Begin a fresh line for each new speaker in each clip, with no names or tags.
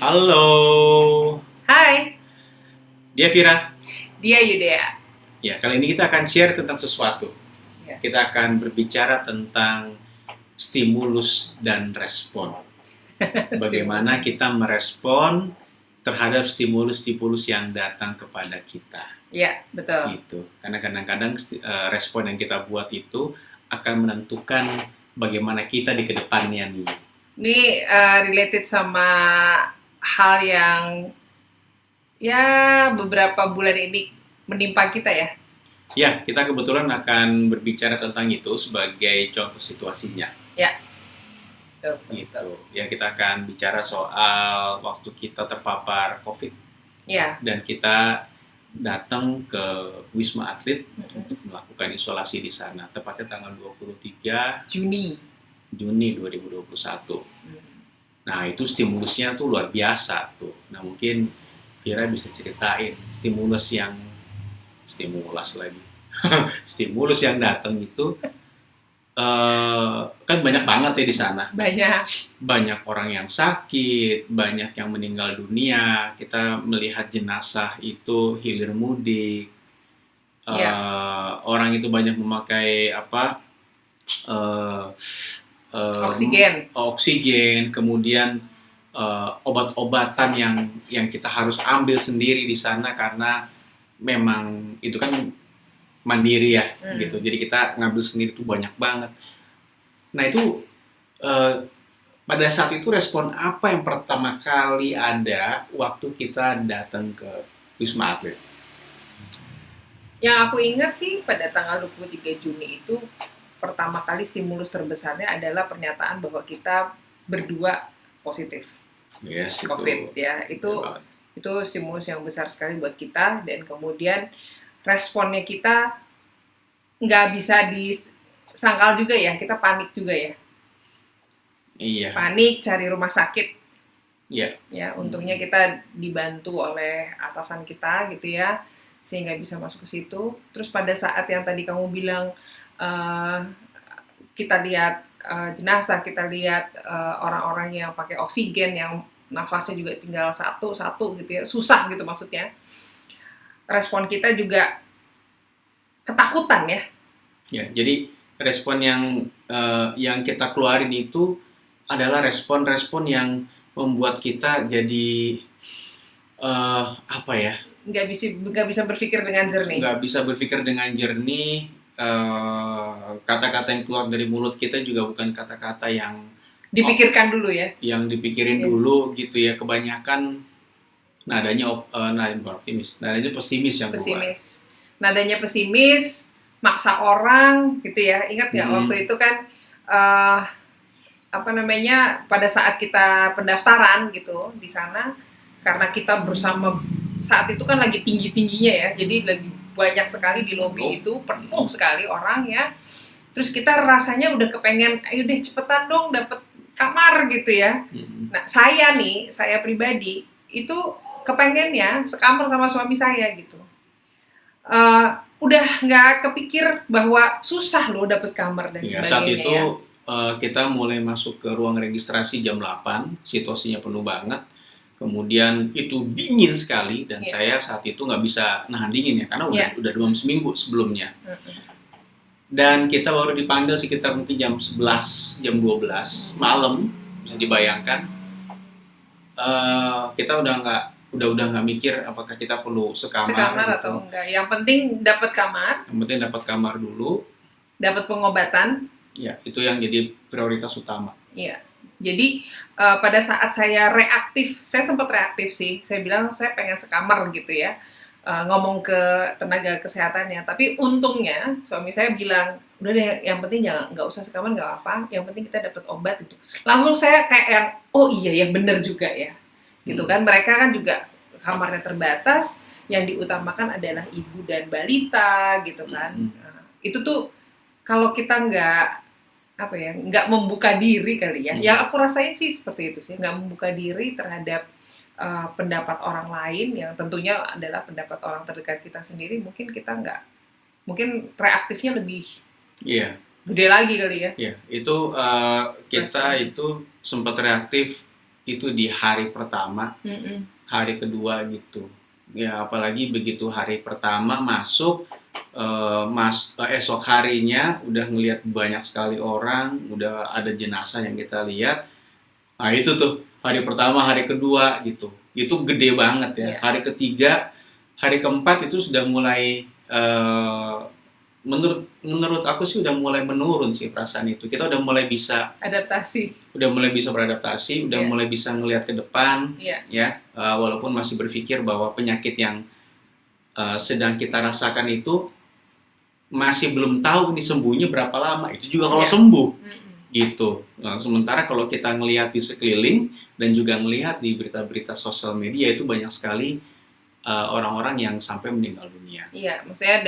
Halo,
Hai,
dia Vira.
dia Yudea.
Ya, kali ini kita akan share tentang sesuatu.
Ya.
Kita akan berbicara tentang stimulus dan respon. Bagaimana kita merespon terhadap stimulus-stimulus yang datang kepada kita.
Ya, betul.
Gitu. Karena kadang-kadang respon yang kita buat itu akan menentukan bagaimana kita di kedepannya nih.
Ini related sama hal yang ya beberapa bulan ini menimpa kita ya.
Ya, kita kebetulan akan berbicara tentang itu sebagai contoh situasinya.
Ya, betul.
Gitu. Ya, kita akan bicara soal waktu kita terpapar COVID
Ya,
dan kita datang ke Wisma Atlet untuk melakukan isolasi di sana, tepatnya tanggal 23
Juni.
Juni 2021. Nah, itu stimulusnya tuh luar biasa tuh. Nah, mungkin Vira bisa ceritain stimulus lagi. Stimulus yang datang itu kan banyak banget ya di sana. Banyak orang yang sakit, banyak yang meninggal dunia. Kita melihat jenazah itu hilir mudik. Orang itu banyak memakai oksigen, kemudian obat-obatan yang kita harus ambil sendiri di sana karena memang itu kan mandiri ya gitu. Jadi kita ngambil sendiri itu banyak banget. Nah itu pada saat itu respon apa yang pertama kali ada waktu kita datang ke Wisma Atlet?
Yang aku ingat sih pada tanggal 23 Juni itu pertama kali stimulus terbesarnya adalah pernyataan bahwa kita berdua positif COVID ya. Itu stimulus yang besar sekali buat kita, dan kemudian responnya kita nggak bisa disangkal juga ya, kita panik juga ya.
Iya.
Panik, cari rumah sakit.
Iya.
Ya, untungnya kita dibantu oleh atasan kita gitu ya, sehingga bisa masuk ke situ. Terus pada saat yang tadi kamu bilang kita lihat jenazah, kita lihat orang-orang yang pakai oksigen, yang nafasnya juga tinggal satu gitu ya, susah gitu maksudnya. Respon kita juga ketakutan ya.
Ya, jadi respon yang kita keluarin itu adalah respon-respon yang membuat kita jadi
nggak bisa berpikir dengan jernih.
Nggak bisa berpikir dengan jernih. Kata-kata yang keluar dari mulut kita juga bukan kata-kata yang
dipikirkan dulu ya.
Yang dipikirin dulu gitu ya. Kebanyakan nadanya optimis, nadanya pesimis yang keluar.
Nadanya pesimis, maksa orang gitu ya. Ingat nggak waktu itu kan pada saat kita pendaftaran gitu di sana, karena kita bersama saat itu kan lagi tinggi-tingginya ya, jadi lagi banyak sekali di lobi itu, penuh sekali orang ya. Terus kita rasanya udah kepengen, ayo deh cepetan dong dapet kamar gitu ya. Nah saya pribadi itu kepengennya sekamar sama suami saya gitu. Udah nggak kepikir bahwa susah loh dapet kamar dan sebagainya.
Saat itu kita mulai masuk ke ruang registrasi jam 8, situasinya penuh banget. Kemudian itu dingin sekali dan saya saat itu nggak bisa nahan dingin ya, karena udah demam seminggu sebelumnya. Dan kita baru dipanggil sekitar mungkin jam 11, jam 12 malam, bisa dibayangkan. Kita udah nggak mikir apakah kita perlu sekamar
gitu, atau enggak. Yang penting dapat kamar.
Yang penting dapat kamar dulu.
Dapat pengobatan.
Ya, itu yang jadi prioritas utama.
Iya. Jadi pada saat saya sempat reaktif sih. Saya bilang saya pengen sekamar gitu ya. Ngomong ke tenaga kesehatannya. Tapi untungnya suami saya bilang, udah deh, yang penting nggak usah sekamar, nggak apa. Yang penting kita dapat obat itu. Langsung saya kayak yang, oh iya ya bener juga ya. Gitu kan, mereka kan juga kamarnya terbatas. Yang diutamakan adalah ibu dan balita gitu kan. Nah, itu tuh kalau kita nggak membuka diri kali ya. Yang aku rasain sih seperti itu sih, nggak membuka diri terhadap pendapat orang lain yang tentunya adalah pendapat orang terdekat kita sendiri. Mungkin reaktifnya lebih gede lagi kali ya.
Iya, itu kita itu sempat reaktif itu di hari pertama, hari kedua gitu. Ya apalagi begitu hari pertama masuk, esok harinya udah ngelihat banyak sekali orang, udah ada jenazah yang kita lihat. Nah itu tuh hari pertama, hari kedua gitu. Itu gede banget ya.
Iya.
Hari ketiga, hari keempat itu sudah mulai menurut aku sih udah mulai menurun sih perasaan itu. Kita udah mulai bisa
Adaptasi.
beradaptasi, udah
Iya.
mulai bisa ngelihat ke depan,
Iya.
ya. Walaupun masih berpikir bahwa penyakit yang sedang kita rasakan itu masih belum tahu ini sembuhnya berapa lama. Itu juga kalau
Iya.
sembuh, gitu. Nah, sementara kalau kita ngelihat di sekeliling dan juga ngelihat di berita-berita sosial media itu banyak sekali orang-orang yang sampai meninggal dunia.
Iya, maksudnya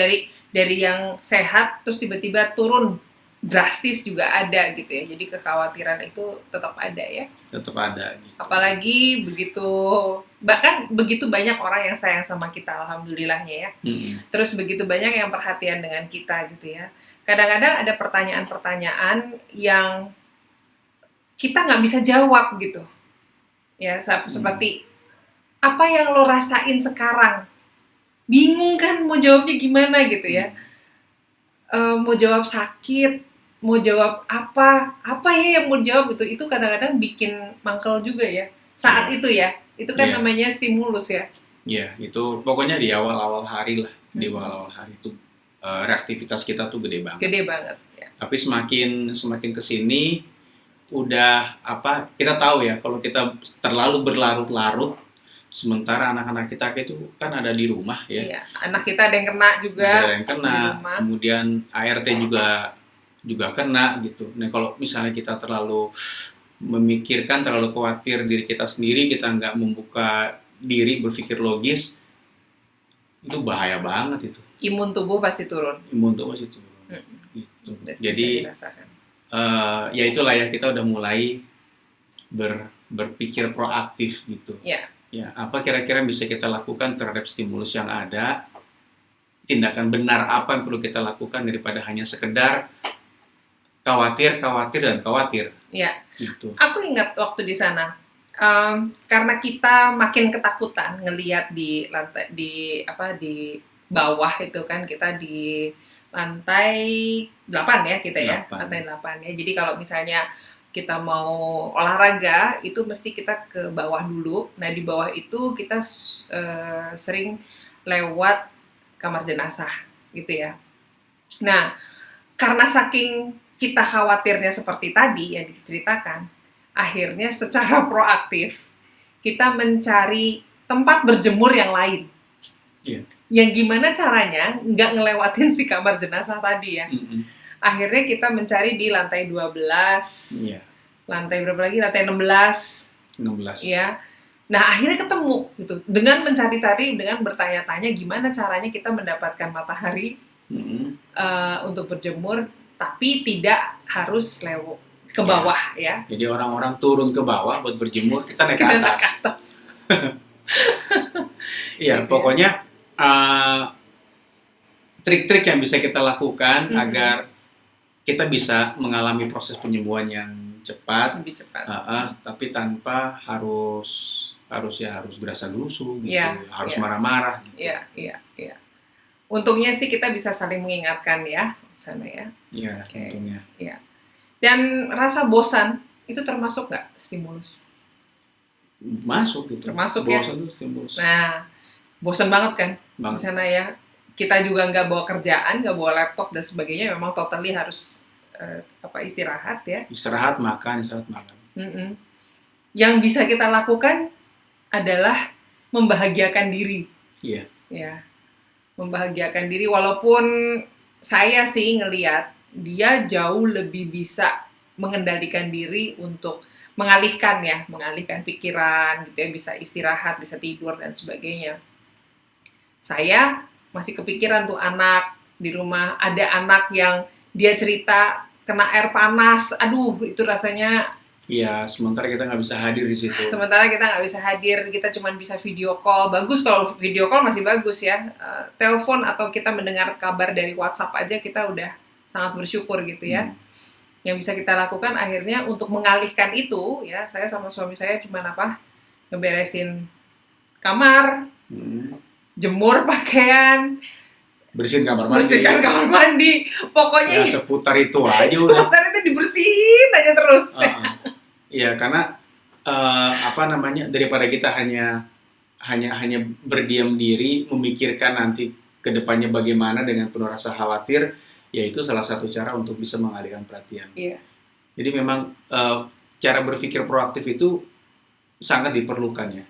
dari yang sehat terus tiba-tiba turun drastis juga ada gitu ya. Jadi kekhawatiran itu tetap ada ya.
Tetap ada. Gitu.
Apalagi bahkan begitu banyak orang yang sayang sama kita, alhamdulillahnya ya. Terus begitu banyak yang perhatian dengan kita gitu ya. Kadang-kadang ada pertanyaan-pertanyaan yang kita nggak bisa jawab gitu. Ya, seperti apa yang lo rasain sekarang? Bingung kan mau jawabnya gimana gitu ya. Mau jawab sakit, mau jawab apa ya yang mau jawab gitu. Itu kadang-kadang bikin mangkel juga ya. Saat itu ya, itu kan namanya stimulus ya.
Iya, itu pokoknya di awal-awal hari lah. Di awal-awal hari itu reaktivitas kita tuh gede banget.
Gede banget ya.
Tapi semakin kesini udah kita tahu ya kalau kita terlalu berlarut-larut, sementara anak-anak kita itu kan ada di rumah ya.
Iya, anak kita ada yang kena juga.
Ada yang kena, kemudian ART juga kena gitu. Nah kalau misalnya kita terlalu memikirkan, terlalu khawatir diri kita sendiri, kita nggak membuka diri berpikir logis, itu bahaya banget itu.
Imun tubuh pasti turun.
Gitu. Jadi ya itulah ya, kita udah mulai berpikir proaktif gitu.
Ya.
Ya, apa kira-kira bisa kita lakukan terhadap stimulus yang ada? Tindakan benar apa yang perlu kita lakukan daripada hanya sekedar khawatir.
Ya.
Gitu.
Aku ingat waktu di sana, karena kita makin ketakutan ngelihat di lantai di bawah itu kan, kita di lantai 8 ya kita ya, lantai 8 ya. Jadi kalau misalnya kita mau olahraga itu mesti kita ke bawah dulu. Nah di bawah itu kita sering lewat kamar jenazah gitu ya. Nah karena saking kita khawatirnya seperti tadi yang diceritakan, akhirnya secara proaktif kita mencari tempat berjemur yang lain.
Yeah.
Yang gimana caranya nggak ngelewatin si kamar jenazah tadi ya. Akhirnya kita mencari di lantai 12, lantai berapa lagi? Lantai 16. Ya. Nah akhirnya ketemu gitu. Dengan mencari-cari, dengan bertanya-tanya gimana caranya kita mendapatkan matahari untuk berjemur, tapi tidak harus lewat ke bawah ya.
Jadi orang-orang turun ke bawah buat berjemur, kita naik ke atas. Iya, pokoknya trik-trik yang bisa kita lakukan agar kita bisa mengalami proses penyembuhan yang
lebih cepat.
Tapi tanpa harus berasa gerusu gitu, harus marah-marah gitu.
Iya. Untungnya sih kita bisa saling mengingatkan ya sana ya.
Iya, untungnya.
Iya. Dan rasa bosan itu termasuk nggak stimulus?
Masuk gitu.
Termasuk
bosan itu stimulus.
Nah, bosan banget kan di sana ya. Kita juga nggak bawa kerjaan, nggak bawa laptop dan sebagainya. Memang totally harus istirahat ya.
Istirahat makan.
Yang bisa kita lakukan adalah membahagiakan diri.
Iya.
Ya, membahagiakan diri. Walaupun saya sih ngelihat dia jauh lebih bisa mengendalikan diri untuk mengalihkan pikiran gitu ya, bisa istirahat, bisa tidur dan sebagainya. Saya masih kepikiran tuh anak di rumah, ada anak yang dia cerita kena air panas, aduh itu rasanya.
Iya, sementara kita nggak bisa hadir di situ.
Kita cuma bisa video call. Bagus kalau video call masih bagus ya. Telepon atau kita mendengar kabar dari WhatsApp aja kita udah sangat bersyukur gitu ya. Yang bisa kita lakukan akhirnya untuk mengalihkan itu, ya saya sama suami saya cuma ngeberesin kamar, jemur pakaian,
Bersihin kamar mandi.
bersihkan kamar mandi, pokoknya
ya seputar itu aja udah.
sebentar itu dibersihin aja terus.
Iya, karena daripada kita hanya berdiam diri memikirkan nanti kedepannya bagaimana dengan penuh rasa khawatir, yaitu salah satu cara untuk bisa mengalihkan perhatian.
Iya.
Jadi memang cara berpikir proaktif itu sangat diperlukan ya.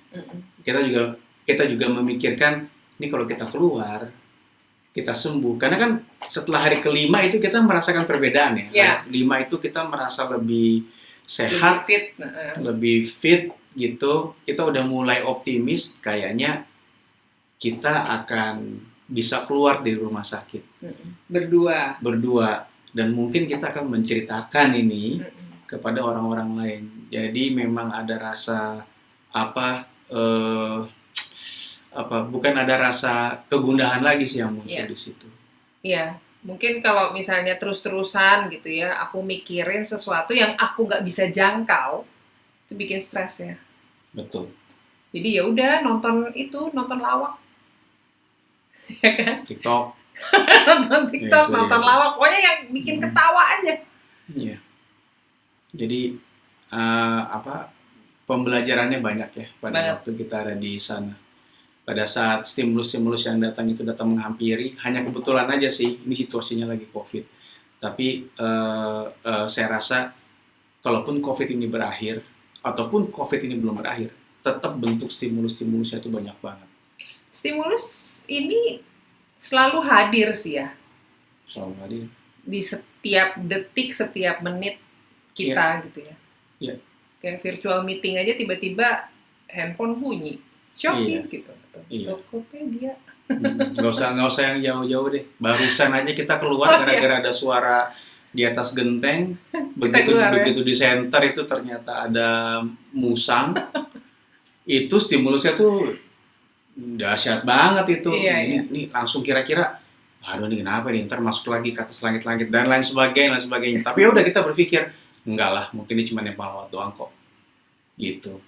Kita juga memikirkan ini kalau kita keluar, kita sembuh. Karena kan setelah hari kelima itu kita merasakan perbedaan ya.
Yeah.
Hari kelima itu kita merasa lebih sehat, lebih fit gitu. Kita udah mulai optimis, kayaknya kita akan bisa keluar dari rumah sakit. Berdua. Dan mungkin kita akan menceritakan ini kepada orang-orang lain. Jadi memang ada rasa bukan ada rasa kegundahan lagi sih yang muncul di situ.
Iya, mungkin kalau misalnya terus-terusan gitu ya, aku mikirin sesuatu yang aku nggak bisa jangkau, itu bikin stres ya.
Betul.
Jadi ya udah nonton lawak, ya kan?
TikTok.
nonton TikTok, ya, nonton lawak, pokoknya yang bikin ketawa aja.
Iya. Jadi pembelajarannya banyak ya pada waktu kita ada di sana. Pada saat stimulus-stimulus yang datang menghampiri, hanya kebetulan aja sih ini situasinya lagi COVID. Tapi saya rasa kalaupun COVID ini berakhir ataupun COVID ini belum berakhir, tetap bentuk stimulus-stimulusnya itu banyak banget.
Stimulus ini selalu hadir sih ya.
Selalu hadir.
Di setiap detik, setiap menit kita gitu ya.
Iya.
Kayak virtual meeting aja tiba-tiba handphone bunyi. Shopee gitu. Tokopedia.
Nggak usah yang jauh-jauh deh. Barusan aja kita keluar gara-gara ada suara di atas genteng. Begitu di center itu ternyata ada musang. Itu stimulusnya tuh dahsyat banget itu. Ini langsung kira-kira, aduh ini kenapa nih, ntar masuk lagi ke atas langit-langit dan lain sebagainya. Tapi ya udah kita berpikir, enggak lah, mungkin ini cuma nempel lewat doang kok. Gitu.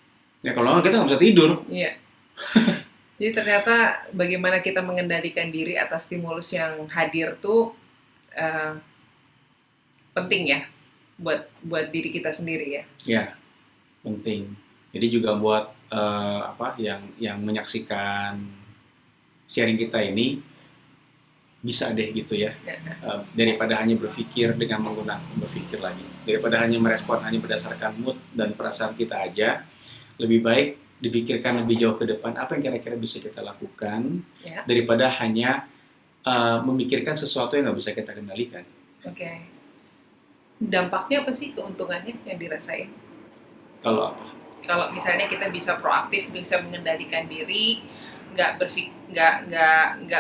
Ya kalau nggak kita nggak bisa tidur.
Iya. Jadi ternyata bagaimana kita mengendalikan diri atas stimulus yang hadir tuh penting ya buat diri kita sendiri ya.
Ya, penting. Jadi juga buat yang menyaksikan sharing kita ini bisa deh gitu ya. Daripada hanya berpikir dengan menggunakan berpikir lagi. Daripada hanya merespon hanya berdasarkan mood dan perasaan kita aja, lebih baik dipikirkan lebih jauh ke depan apa yang kira-kira bisa kita lakukan daripada hanya memikirkan sesuatu yang nggak bisa kita kendalikan.
Oke. Dampaknya apa sih, keuntungannya yang dirasain?
Kalau apa?
Kalau misalnya kita bisa proaktif, bisa mengendalikan diri, nggak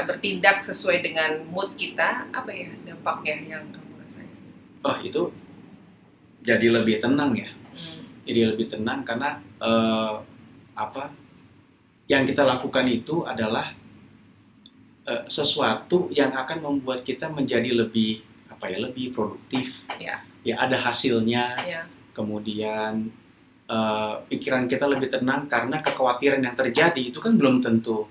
bertindak sesuai dengan mood kita, apa ya dampaknya yang kamu rasain?
Oh itu jadi lebih tenang ya. Jadi lebih tenang karena yang kita lakukan itu adalah sesuatu yang akan membuat kita menjadi lebih produktif. Ya ada hasilnya. Kemudian pikiran kita lebih tenang karena kekhawatiran yang terjadi itu kan belum tentu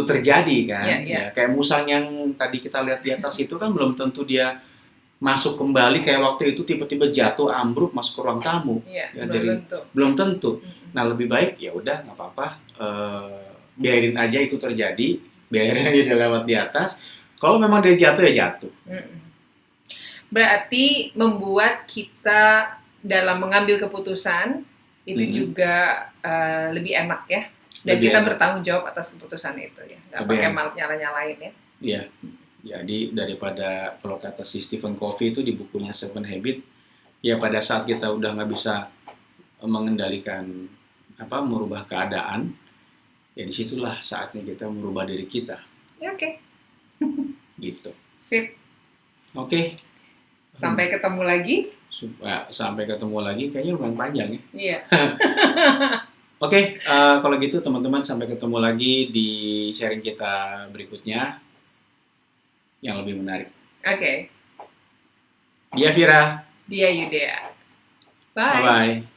terjadi kan. Ya, kayak musang yang tadi kita lihat di atas itu kan belum tentu dia masuk kembali kayak waktu itu tiba-tiba jatuh ambruk masuk ke ruang tamu. Belum tentu. Nah lebih baik ya udah nggak apa-apa, biarin aja itu terjadi, biarin aja dia lewat di atas. Kalau memang dia jatuh ya jatuh.
Berarti membuat kita dalam mengambil keputusan itu juga lebih enak ya, dan lebih kita enak. Bertanggung jawab atas keputusan itu ya, nggak pakai nyala-nyalain ya.
Iya. Jadi daripada kalau kata si Stephen Covey itu di bukunya Seven Habits, ya pada saat kita udah nggak bisa mengendalikan merubah keadaan, ya disitulah saatnya kita merubah diri kita.
Oke.
Gitu.
Sip.
Oke.
Sampai ketemu lagi.
Sampai ketemu lagi, kayaknya lumayan panjang ya.
Iya.
Oke, kalau gitu teman-teman sampai ketemu lagi di sharing kita berikutnya yang lebih menarik.
Oke.
Iya Vira.
Dia Yudea.
Bye
Bye.
bye.